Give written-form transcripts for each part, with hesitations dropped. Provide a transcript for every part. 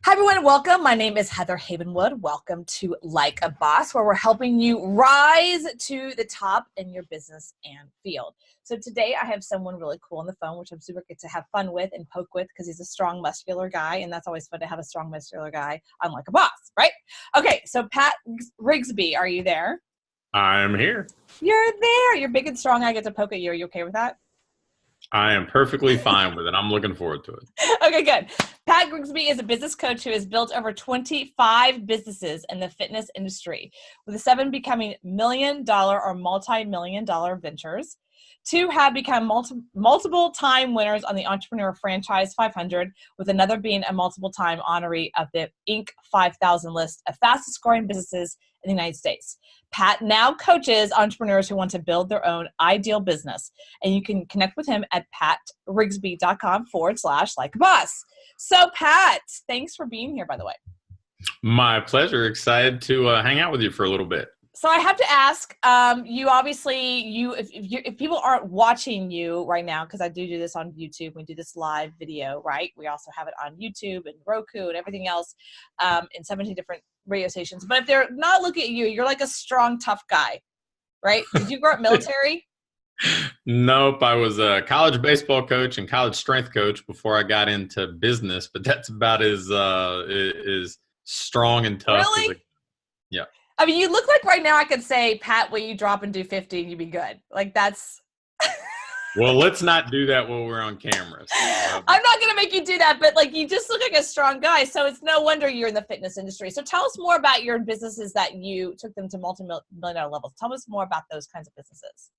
Hi everyone, welcome. My name is Heather Havenwood. Welcome to Like a Boss, where we're helping you rise to the top in your business and field. So today I have someone really cool on the phone, which I'm super good to have fun with and poke with because he's a strong, muscular guy, and that's always fun to have a strong, muscular guy on Like a Boss, right? Okay, so Pat Rigsby, are you there? I'm here. You're there. You're big and strong. I get to poke at you. Are you okay with that? I am perfectly fine with it. I'm looking forward to it. Okay, good. Pat Rigsby is a business coach who has built over 25 businesses in the fitness industry, with 7 becoming million-dollar or multi-million-dollar ventures. 2 have become multiple-time winners on the Entrepreneur Franchise 500, with another being a multiple-time honoree of the Inc. 5000 list of fastest-growing businesses in the United States. Pat now coaches entrepreneurs who want to build their own ideal business, and you can connect with him at patrigsby.com/likeaboss. So Pat, thanks for being here, by the way. My pleasure. Excited to hang out with you for a little bit. So I have to ask, you obviously, if people aren't watching you right now, because I do this on YouTube, we do this live video, right? We also have it on YouTube and Roku and everything else in 17 different radio stations. But if they're not looking at you, you're like a strong, tough guy, right? Did you grow up military? Nope. I was a college baseball coach and college strength coach before I got into business, but that's about as strong and tough as Really? yeah. I mean, you look like right now I could say, Pat, will you drop and do 50 and you'd be good. Like that's... Well, let's not do that while we're on camera. So, I'm not going to make you do that, but like you just look like a strong guy. So it's no wonder you're in the fitness industry. So tell us more about your businesses that you took them to multi-million-dollar levels. Tell us more about those kinds of businesses.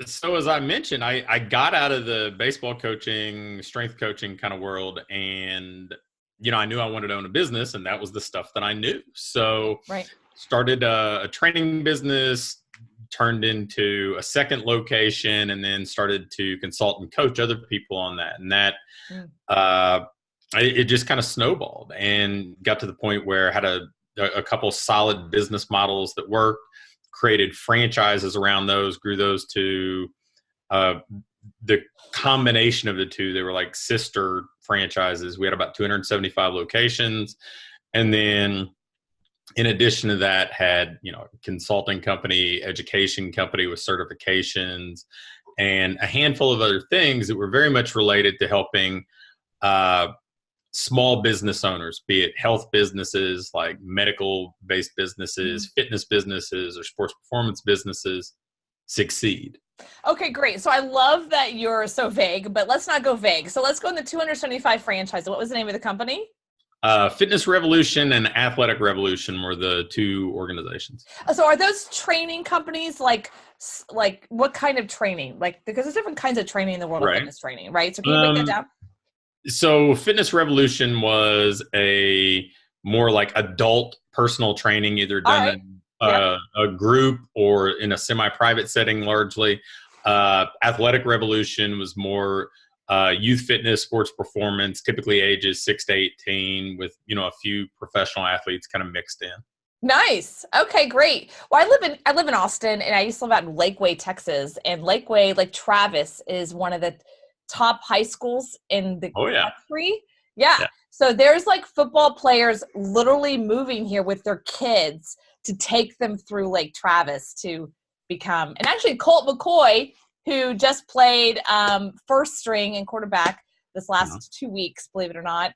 So as I mentioned, I got out of the baseball coaching, strength coaching kind of world, and I knew I wanted to own a business, and that was the stuff that I knew. So right. Started a training business, turned into a second location, and then started to consult and coach other people on that. And that it just kind of snowballed and got to the point where I had a couple solid business models that worked, created franchises around those, grew those to the combination of the two. They were like sister franchises. We had about 275 locations. And then in addition to that, had, consulting company, education company with certifications, and a handful of other things that were very much related to helping small business owners, be it health businesses, like medical-based businesses, fitness businesses, or sports performance businesses, succeed. Okay, great. So I love that you're so vague, but let's not go vague. So let's go in the 275 franchise. What was the name of the company? Fitness Revolution and Athletic Revolution were the two organizations. So are those training companies like what kind of training? Like, because there's different kinds of training in the world of fitness training, right? So can you break that down? So Fitness Revolution was a more like adult personal training, either done in a group or in a semi-private setting largely. Athletic Revolution was more youth fitness, sports performance, typically ages 6 to 18 with, a few professional athletes kind of mixed in. Nice. Okay, great. Well, I live in Austin, and I used to live out in Lakeway, Texas, and Lakeway, like Travis, is one of the top high schools in the country. Yeah. So there's like football players literally moving here with their kids to take them through Lake Travis to become, and actually Colt McCoy, who just played first string and quarterback this last 2 weeks, believe it or not,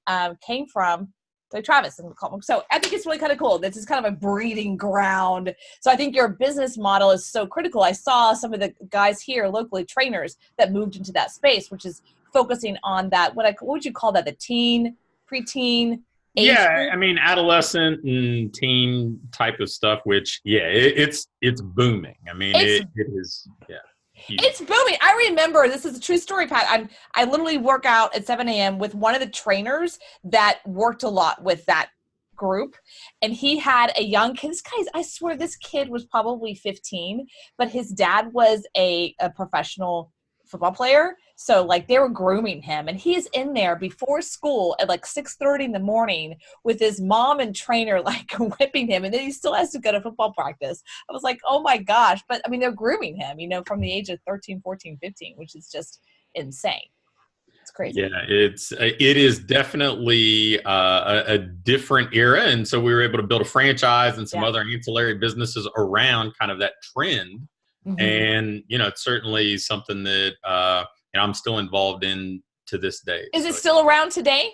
came from Lake Travis. And so I think it's really kind of cool. This is kind of a breeding ground. So I think your business model is so critical. I saw some of the guys here locally, trainers, that moved into that space, which is focusing on that. What would you call that? The teen, preteen age? Yeah, I mean, adolescent and teen type of stuff, which, it's booming. I mean, it is, huge. It's booming. I remember, this is a true story, Pat. I literally work out at 7 a.m. with one of the trainers that worked a lot with that group. And he had a young kid. I swear this kid was probably 15, but his dad was a professional football player. So like they were grooming him, and he's in there before school at like 6:30 in the morning with his mom and trainer like whipping him, and then he still has to go to football practice. I was like, oh my gosh. But I mean, they're grooming him, from the age of 13, 14, 15, which is just insane. That's crazy. Yeah, it is definitely a different era, and so we were able to build a franchise and some other ancillary businesses around kind of that trend. And it's certainly something that I'm still involved in to this day. Is it still around today?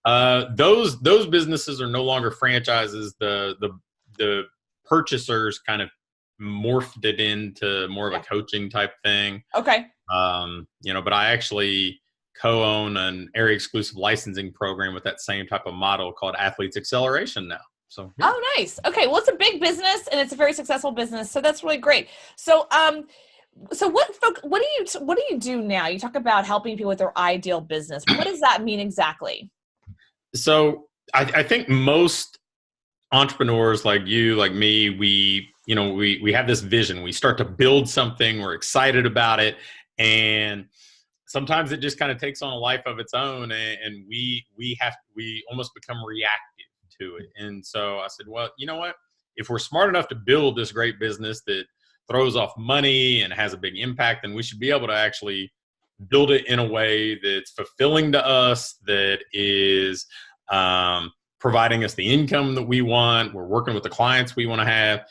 Those businesses are no longer franchises. The purchasers kind of morphed it into more of a coaching type thing. Okay. But I actually co-own an area exclusive licensing program with that same type of model called Athletes Acceleration now. So Oh, nice. Okay, well, it's a big business and it's a very successful business, so that's really great. So what do you do now? You talk about helping people with their ideal business. What does that mean exactly? So I think most entrepreneurs like you, like me, we have this vision. We start to build something, we're excited about it, and sometimes it just kind of takes on a life of its own, and we almost become reactive to it. And so I said, well, you know what? If we're smart enough to build this great business that throws off money and has a big impact, then we should be able to actually build it in a way that's fulfilling to us, that is providing us the income that we want. We're working with the clients we want to have.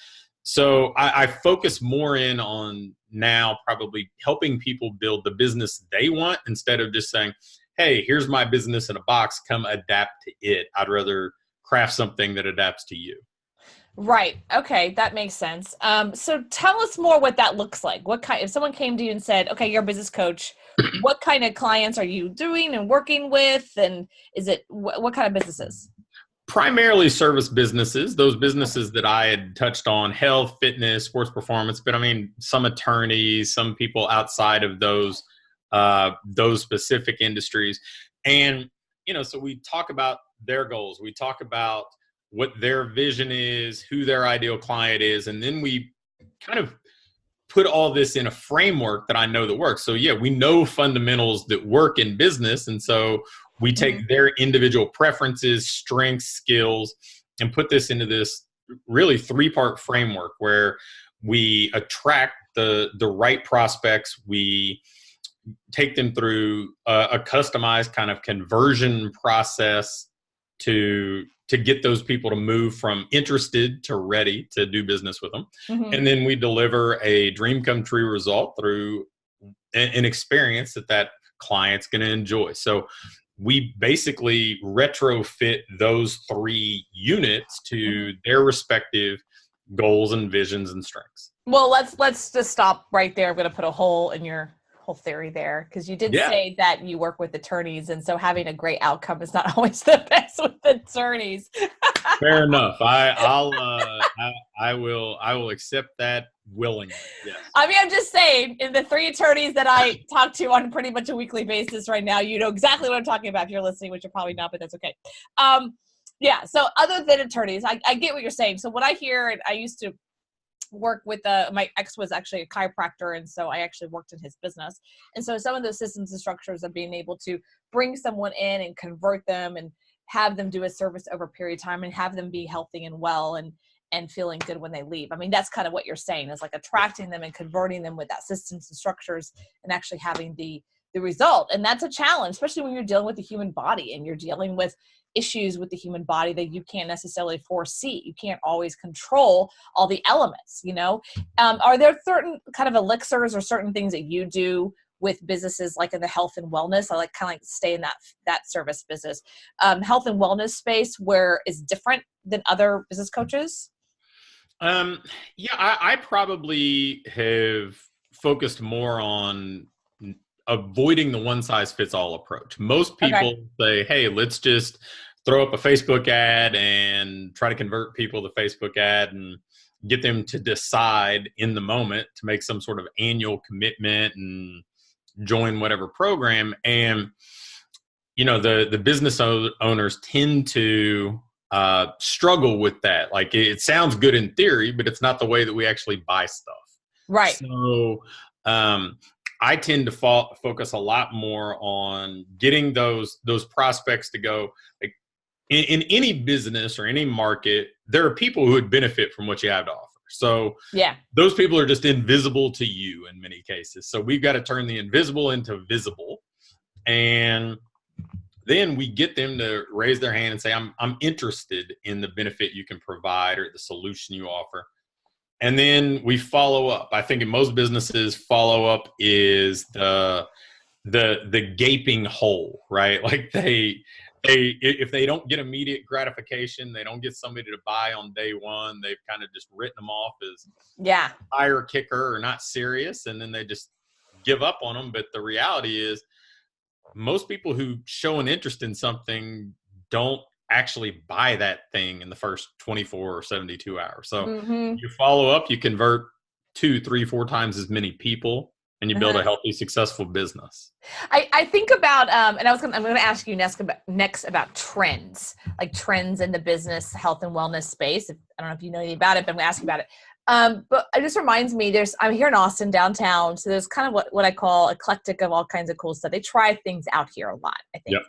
So I focus more in on now probably helping people build the business they want, instead of just saying, hey, here's my business in a box, come adapt to it. I'd rather craft something that adapts to you. Right. Okay. That makes sense. So tell us more what that looks like. If someone came to you and said, okay, you're a business coach, what kind of clients are you doing and working with? And is it, what kind of businesses? Primarily service businesses, those businesses that I had touched on: health, fitness, sports performance, but I mean, some attorneys, some people outside of those specific industries. And, so we talk about their goals. We talk about what their vision is, who their ideal client is. And then we kind of put all this in a framework that I know that works. So yeah, we know fundamentals that work in business. And so we take their individual preferences, strengths, skills, and put this into this really 3-part framework where we attract the right prospects. We take them through a customized kind of conversion process to get those people to move from interested to ready to do business with them. And then we deliver a dream come true result through an experience that client's going to enjoy. So we basically retrofit those 3 units to their respective goals and visions and strengths. Well, let's just stop right there. I'm going to put a hole in your whole theory there, because you did say that you work with attorneys, and so having a great outcome is not always the best with attorneys. Fair enough. I will accept that willingly. Yes. I mean, I'm just saying, in the 3 attorneys that I talk to on pretty much a weekly basis right now, you know exactly what I'm talking about if you're listening, which you're probably not, but that's okay. Yeah. So other than attorneys, I get what you're saying. So what I hear, and I used to work with my ex was actually a chiropractor, and so I actually worked in his business. And so some of those systems and structures of being able to bring someone in and convert them and have them do a service over a period of time and have them be healthy and well and feeling good when they leave. I mean, that's kind of what you're saying, is like attracting them and converting them with that systems and structures and actually having the result. And that's a challenge, especially when you're dealing with the human body and you're dealing with issues with the human body that you can't necessarily foresee. You can't always control all the elements, Are there certain kind of elixirs or certain things that you do with businesses, like in the health and wellness? I like stay in that service business, health and wellness space, where it's different than other business coaches? I probably have focused more on avoiding the one-size-fits-all approach. Most people say, hey, let's just throw up a Facebook ad and try to convert people to Facebook ad and get them to decide in the moment to make some sort of annual commitment and join whatever program. And, the business owners tend to struggle with that. Like, it sounds good in theory, but it's not the way that we actually buy stuff. Right. So, I tend to focus a lot more on getting those prospects to go. Like, in any business or any market, there are people who would benefit from what you have to offer. So those people are just invisible to you in many cases. So we've got to turn the invisible into visible. And then we get them to raise their hand and say, I'm interested in the benefit you can provide or the solution you offer. And then we follow up. I think in most businesses, follow up is the gaping hole, right? Like if they don't get immediate gratification, they don't get somebody to buy on day one, they've kind of just written them off as tire kicker or not serious, and then they just give up on them. But the reality is, most people who show an interest in something don't actually buy that thing in the first 24 or 72 hours. So you follow up, you convert 2, 3, 4 times as many people, and you build a healthy, successful business. I think about, and I'm going to ask you next about trends, like trends in the business, health and wellness space. I don't know if you know anything about it, but I'm going to ask you about it. But it just reminds me, I'm here in Austin downtown. So there's kind of what I call eclectic of all kinds of cool stuff. They try things out here a lot, I think. Yep.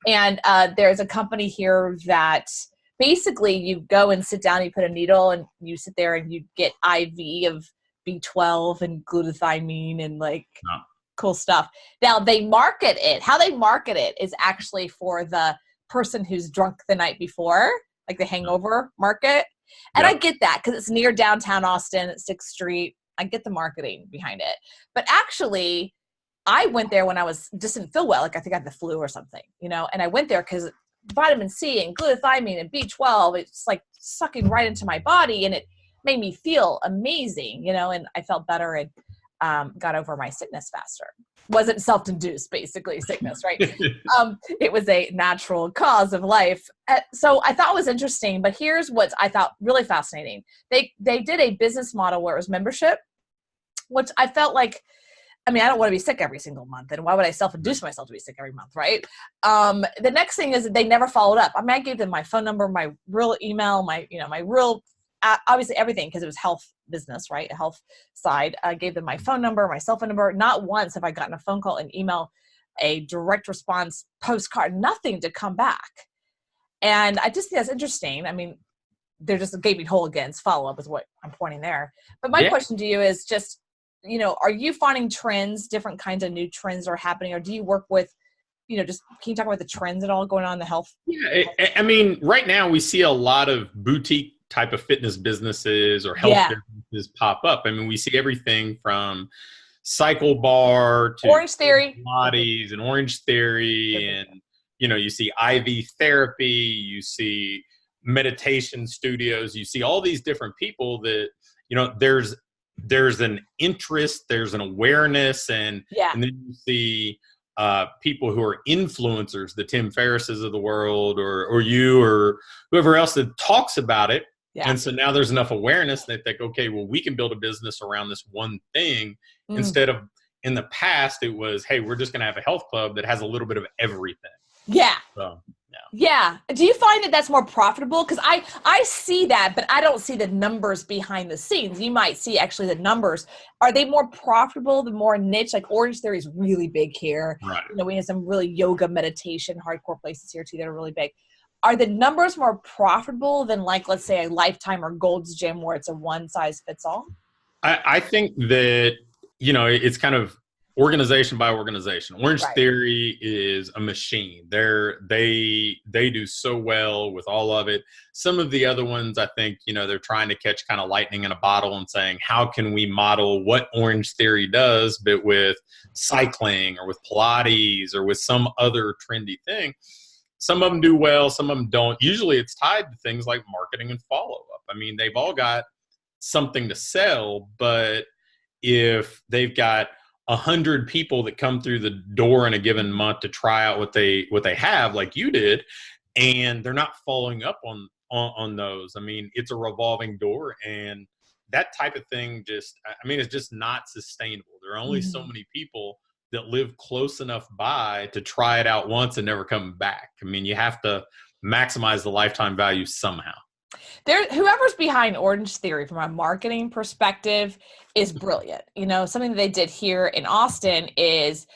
And there's a company here that basically you go and sit down, you put a needle and you sit there and you get IV of B12 and glutathione and cool stuff. Now they market it. How they market it is actually for the person who's drunk the night before, like the hangover market. And I get that because it's near downtown Austin at 6th Street. I get the marketing behind it. But actually, I went there when I just didn't feel well. Like I think I had the flu or something, and I went there because vitamin C and glutathione and B12, it's like sucking right into my body. And it made me feel amazing, and I felt better and got over my sickness faster. Wasn't self-induced, basically, sickness, right? It was a natural cause of life. So I thought it was interesting, but here's what I thought really fascinating. They did a business model where it was membership, which I felt like, I don't want to be sick every single month. And why would I self-induce myself to be sick every month, right? The next thing is that they never followed up. I gave them my phone number, my real email, my real, obviously everything, because it was health business, right? A health side. I gave them my phone number, my cell phone number. Not once have I gotten a phone call, an email, a direct response, postcard, nothing to come back. And I just think that's interesting. They're just a gaping hole against follow-up is what I'm pointing there. But my question to you is just, are you finding trends, different kinds of new trends are happening, or do you work with, just can you talk about the trends at all going on in the health? Yeah, right now we see a lot of boutique type of fitness businesses or health businesses pop up. We see everything from Cycle Bar to Orange Theory, Pilates and Orange Theory, and you see IV therapy, you see meditation studios, you see all these different people that there's an interest, there's an awareness, and then you see people who are influencers, the Tim Ferrisses of the world, or you or whoever else that talks about it. Yeah. And so now there's enough awareness that they think, okay, well, we can build a business around this one thing instead of, in the past, it was, hey, we're just going to have a health club that has a little bit of everything. Yeah. So, yeah. Do you find that that's more profitable? Because I see that, but I don't see the numbers behind the scenes. You might see actually the numbers. Are they more profitable, the more niche? Like Orange Theory is really big here. Right. We have some really yoga, meditation, hardcore places here too that are really big. Are the numbers more profitable than, like, let's say a Lifetime or Gold's Gym where it's a one size fits all? I think that, it's kind of organization by organization. Orange Theory is a machine. They do so well with all of it. Some of the other ones, I think, they're trying to catch kind of lightning in a bottle and saying, how can we model what Orange Theory does, but with cycling or with Pilates or with some other trendy thing. Some of them do well, some of them don't. Usually it's tied to things like marketing and follow-up. They've all got something to sell, but if they've got 100 people that come through the door in a given month to try out what they have, like you did, and they're not following up on those, it's a revolving door, and that type of thing it's just not sustainable. There are only so many people that live close enough by to try it out once and never come back. You have to maximize the lifetime value somehow. Whoever's behind Orange Theory from a marketing perspective is brilliant. Something that they did here in Austin is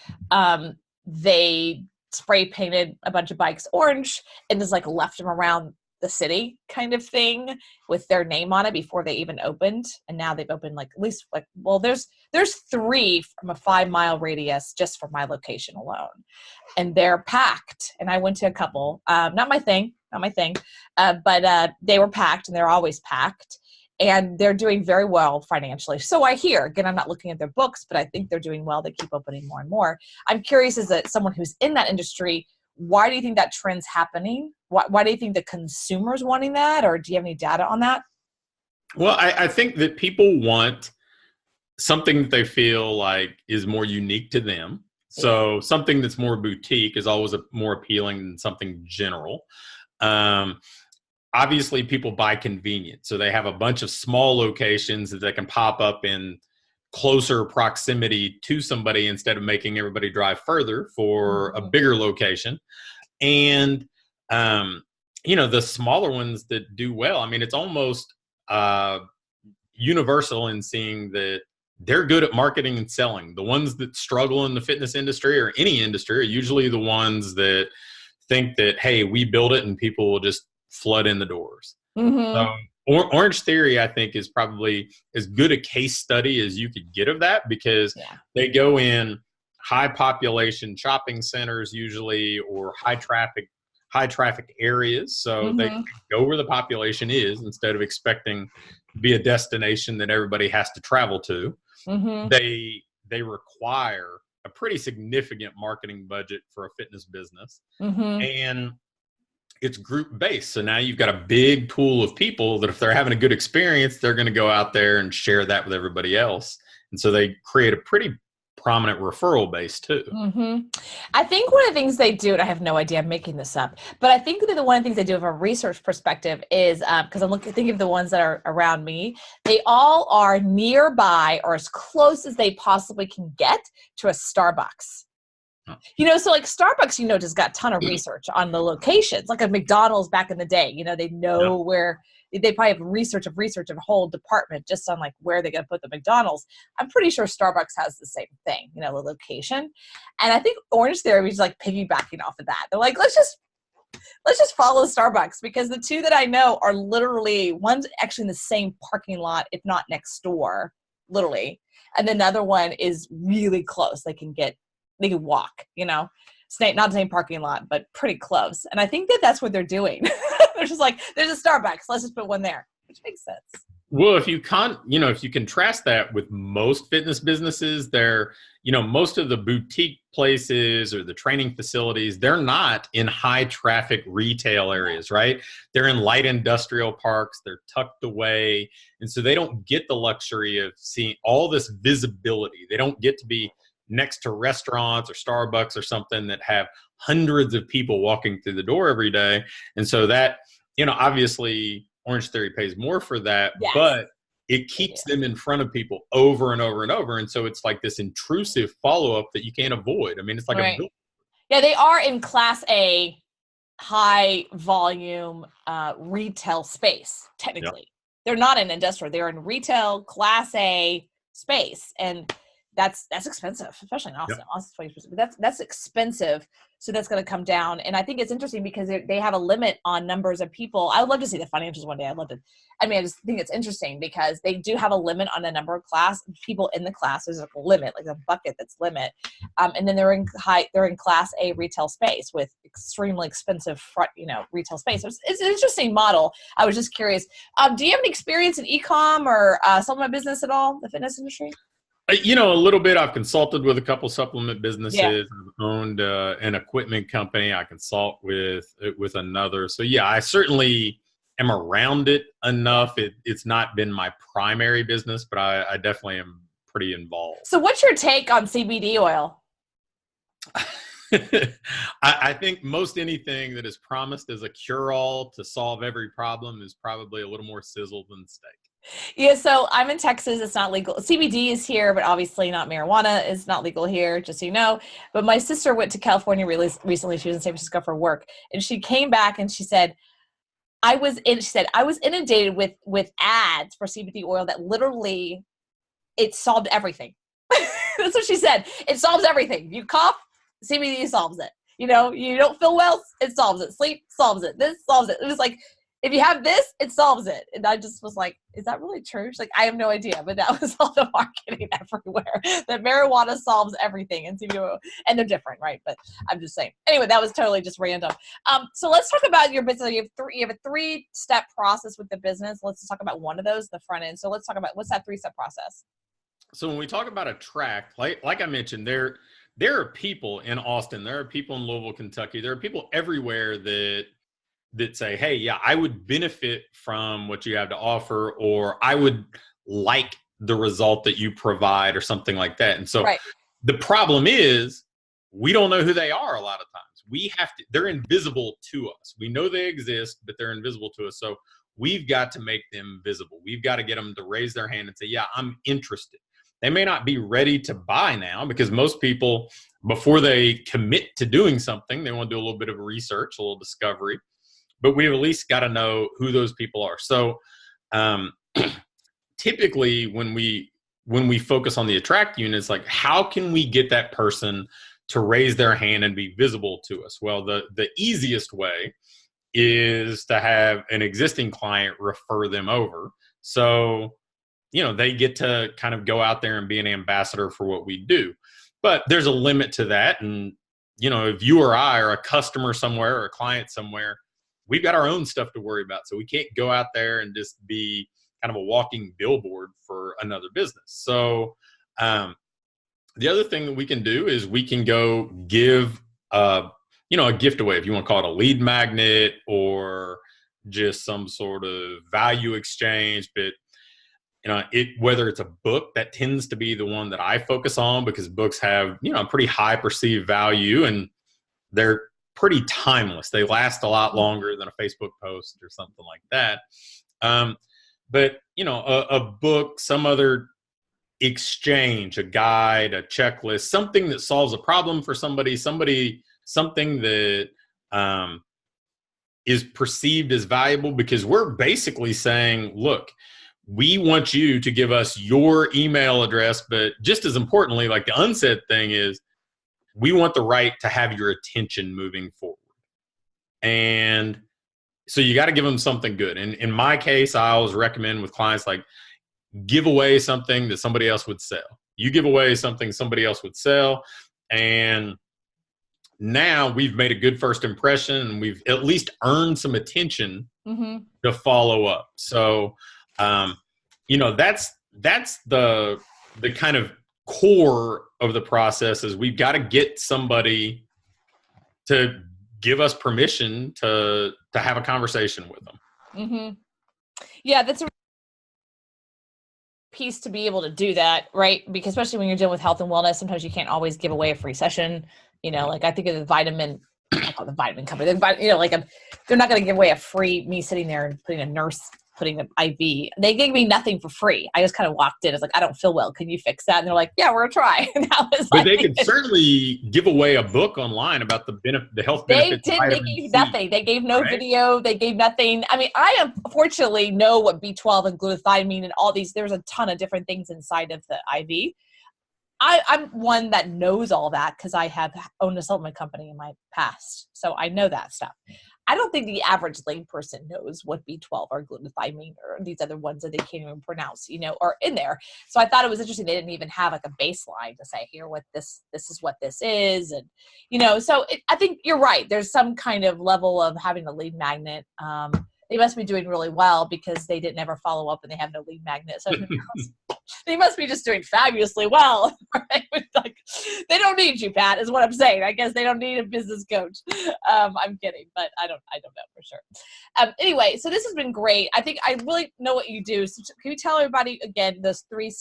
they spray painted a bunch of bikes orange and just left them around the city kind of thing with their name on it before they even opened. And now they've opened like at least like, well, there's 3 from a 5-mile radius just for my location alone. And they're packed. And I went to a couple, not my thing, but they were packed, and they're always packed. And they're doing very well financially. So I hear, again, I'm not looking at their books, but I think they're doing well. They keep opening more and more. I'm curious, as someone who's in that industry, why do you think that trend's happening? Why do you think the consumer's wanting that? Or do you have any data on that? Well, I think that people want something that they feel like is more unique to them. So something that's more boutique is always more appealing than something general. Obviously, people buy convenience. So they have a bunch of small locations that they can pop up in closer proximity to somebody instead of making everybody drive further for a bigger location. And, the smaller ones that do well, I mean, it's almost universal in seeing that they're good at marketing and selling. The ones that struggle in the fitness industry or any industry are usually the ones that think that, hey, we build it and people will just flood in the doors. Orange Theory, I think, is probably as good a case study as you could get of that, because they go in high population shopping centers usually, or high traffic areas. So they go where the population is instead of expecting to be a destination that everybody has to travel to. They require a pretty significant marketing budget for a fitness business. And it's group based. So now you've got a big pool of people that if they're having a good experience, they're going to go out there and share that with everybody else. And so they create a pretty prominent referral base too. I think one of the things they do, and I have no idea, I'm making this up, but I think that one of the things they do from a research perspective is, because I'm thinking of the ones that are around me, they all are nearby or as close as they possibly can get to a Starbucks. So like Starbucks, just got a ton of research on the locations, like a McDonald's back in the day. They know where they probably have research of a whole department just on like where they're going to put the McDonald's. I'm pretty sure Starbucks has the same thing, the location. And I think Orange Theory is like piggybacking off of that. They're like, let's just follow Starbucks, because the two that I know are literally, one's actually in the same parking lot, if not next door, literally. And then the other one is really close. They can walk, it's not the same parking lot, but pretty close. And I think that that's what they're doing. They're just like, there's a Starbucks, let's just put one there, which makes sense. Well, if you contrast that with most fitness businesses, most of the boutique places or the training facilities, they're not in high traffic retail areas, right? They're in light industrial parks, they're tucked away. And so they don't get the luxury of seeing all this visibility. They don't get to be next to restaurants or Starbucks or something that have hundreds of people walking through the door every day. And so that, obviously Orange Theory pays more for that, but it keeps them in front of people over and over and over. And so it's like this intrusive follow-up that you can't avoid. I mean, it's like a building. Yeah, they are in Class A, high volume retail space, technically. They're not in industrial. They're in retail, Class A space. And that's expensive, especially in Austin. Austin's 20%, but that's expensive. So that's going to come down. And I think it's interesting because they have a limit on numbers of people. I would love to see the financials one day. I'd love to. I just think it's interesting because they do have a limit on the number of people in the class. There's a limit, like a bucket that's limit. And then they're in Class A retail space with extremely expensive retail space. So it's an interesting model. I was just curious. Do you have any experience in e-com or supplement business at all, the fitness industry? A little bit. I've consulted with a couple supplement businesses. I've owned an equipment company. I consult with another. So I certainly am around it enough. It's not been my primary business, but I definitely am pretty involved. So what's your take on CBD oil? I think most anything that is promised as a cure-all to solve every problem is probably a little more sizzle than steak. Yeah, so I'm in Texas. It's not legal. CBD is here, but obviously not marijuana is not legal here, just so you know. But my sister went to California recently. She was in San Francisco for work, and she came back and she said, I was inundated with ads for CBD oil that literally it solved everything. That's what she said. It solves everything. You cough, CBD solves it. You don't feel well, it solves it. Sleep solves it. This solves it. It was like if you have this, it solves it. And I just was like, is that really true? She's like, I have no idea, but that was all the marketing everywhere, that marijuana solves everything. And and they're different, right? But I'm just saying. Anyway, that was totally just random. So let's talk about your business. You have a 3-step process with the business. Let's just talk about one of those, the front end. So let's talk about, what's that 3-step process? So when we talk about attract, like I mentioned, there are people in Austin, there are people in Louisville, Kentucky, there are people everywhere that say, hey, yeah, I would benefit from what you have to offer, or I would like the result that you provide, or something like that. And so the problem is, we don't know who they are a lot of times. They're invisible to us. We know they exist, but they're invisible to us. So we've got to make them visible. We've got to get them to raise their hand and say, yeah, I'm interested. They may not be ready to buy now, because most people, before they commit to doing something, they want to do a little bit of research, a little discovery. But we've at least got to know who those people are. So typically when we focus on the attract units, like, how can we get that person to raise their hand and be visible to us? Well, the easiest way is to have an existing client refer them over. So, they get to kind of go out there and be an ambassador for what we do. But there's a limit to that. And, if you or I are a customer somewhere or a client somewhere, we've got our own stuff to worry about. So we can't go out there and just be kind of a walking billboard for another business. So the other thing that we can do is we can go give, a gift away, if you want to call it a lead magnet or just some sort of value exchange. But, whether it's a book, that tends to be the one that I focus on, because books have, a pretty high perceived value, and they're pretty timeless. They last a lot longer than a Facebook post or something like that. But, a book, some other exchange, a guide, a checklist, something that solves a problem for something that is perceived as valuable, because we're basically saying, look, we want you to give us your email address, but just as importantly, like the unsaid thing is, we want the right to have your attention moving forward. And so you got to give them something good. And in my case, I always recommend with clients, like, give away something that somebody else would sell. You give away something somebody else would sell. And now we've made a good first impression, and we've at least earned some attention to follow up. So, that's the kind of core of the process, is we've got to get somebody to give us permission to have a conversation with them. Yeah, that's a piece to be able to do that, right? Because especially when you're dealing with health and wellness, sometimes you can't always give away a free session. Like I think of the vitamin company, they're not going to give away a free, me sitting there and putting an IV. They gave me nothing for free. I just kind of walked in. It's like, I don't feel well. Can you fix that? And they're like, yeah, we're going to try. But they could certainly give away a book online about the health benefits. They gave nothing. They gave no video. They gave nothing. I mean, I unfortunately know what B12 and glutathione and all these, there's a ton of different things inside of the IV. I'm one that knows all that because I have owned a supplement company in my past. So I know that stuff. I don't think the average layperson knows what B12 or glutathione or these other ones that they can't even pronounce, are in there. So I thought it was interesting. They didn't even have like a baseline to say, here, what this is what this is. And, so I think you're right. There's some kind of level of having a lead magnet. They must be doing really well because they didn't ever follow up and they have no lead magnet. So they must be just doing fabulously well. Right? Like, they don't need you, Pat, is what I'm saying. I guess they don't need a business coach. I'm kidding, but I don't know for sure. Anyway, so this has been great. I think I really know what you do. So can you tell everybody again, this three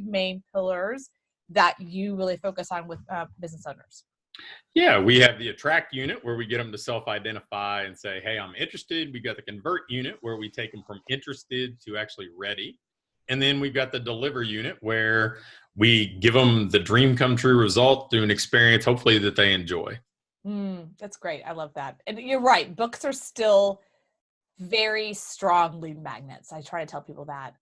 main pillars that you really focus on with business owners? Yeah, we have the attract unit where we get them to self-identify and say, hey, I'm interested. We got the convert unit where we take them from interested to actually ready. And then we've got the deliver unit where we give them the dream come true result through an experience, hopefully, that they enjoy. That's great. I love that. And you're right. Books are still very strong lead magnets. I try to tell people that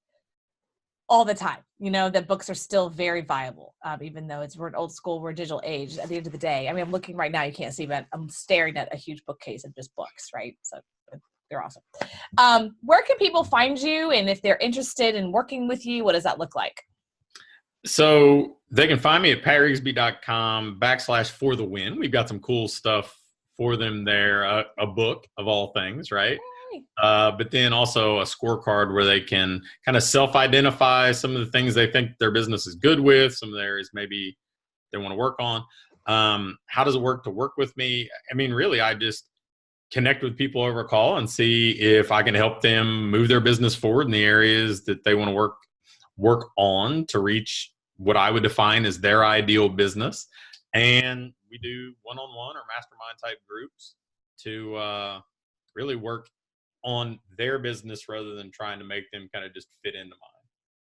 all the time, that books are still very viable, even though we're an old school, we're a digital age. At the end of the day, I mean, I'm looking right now, you can't see, but I'm staring at a huge bookcase of just books, right? So They're awesome. Where can people find you? And if they're interested in working with you, what does that look like? So they can find me at patrigsby.com/for-the-win. We've got some cool stuff for them there, a book of all things, right? But then also a scorecard where they can kind of self-identify some of the things they think their business is good with, some of the areas maybe they want to work on. How does it work to work with me? I mean, really, I just connect with people over a call and see if I can help them move their business forward in the areas that they want to work on to reach what I would define as their ideal business. And we do one-on-one or mastermind type groups to really work on their business rather than trying to make them kind of just fit into mine.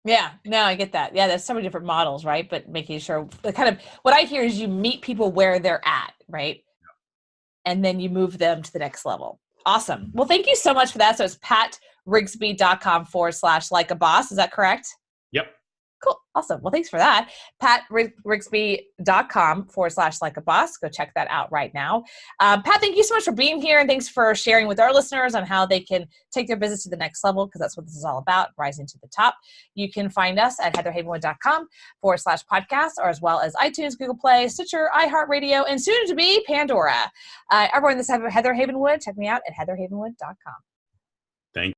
Yeah, no, I get that. Yeah, there's so many different models, right? But making sure the kind of what I hear is you meet people where they're at, right? Yeah. And then you move them to the next level. Awesome. Well, thank you so much for that. So it's patrigsby.com/like-a-boss. Is that correct? Yep. Cool. Awesome. Well, thanks for that. patrigsby.com/like-a-boss. Go check that out right now. Pat, thank you so much for being here. And thanks for sharing with our listeners on how they can take their business to the next level, because that's what this is all about, rising to the top. You can find us at heatherhavenwood.com/podcast, or as well as iTunes, Google Play, Stitcher, iHeartRadio, and soon to be Pandora. Everyone, this is Heather Havenwood. Check me out at heatherhavenwood.com. Thank you.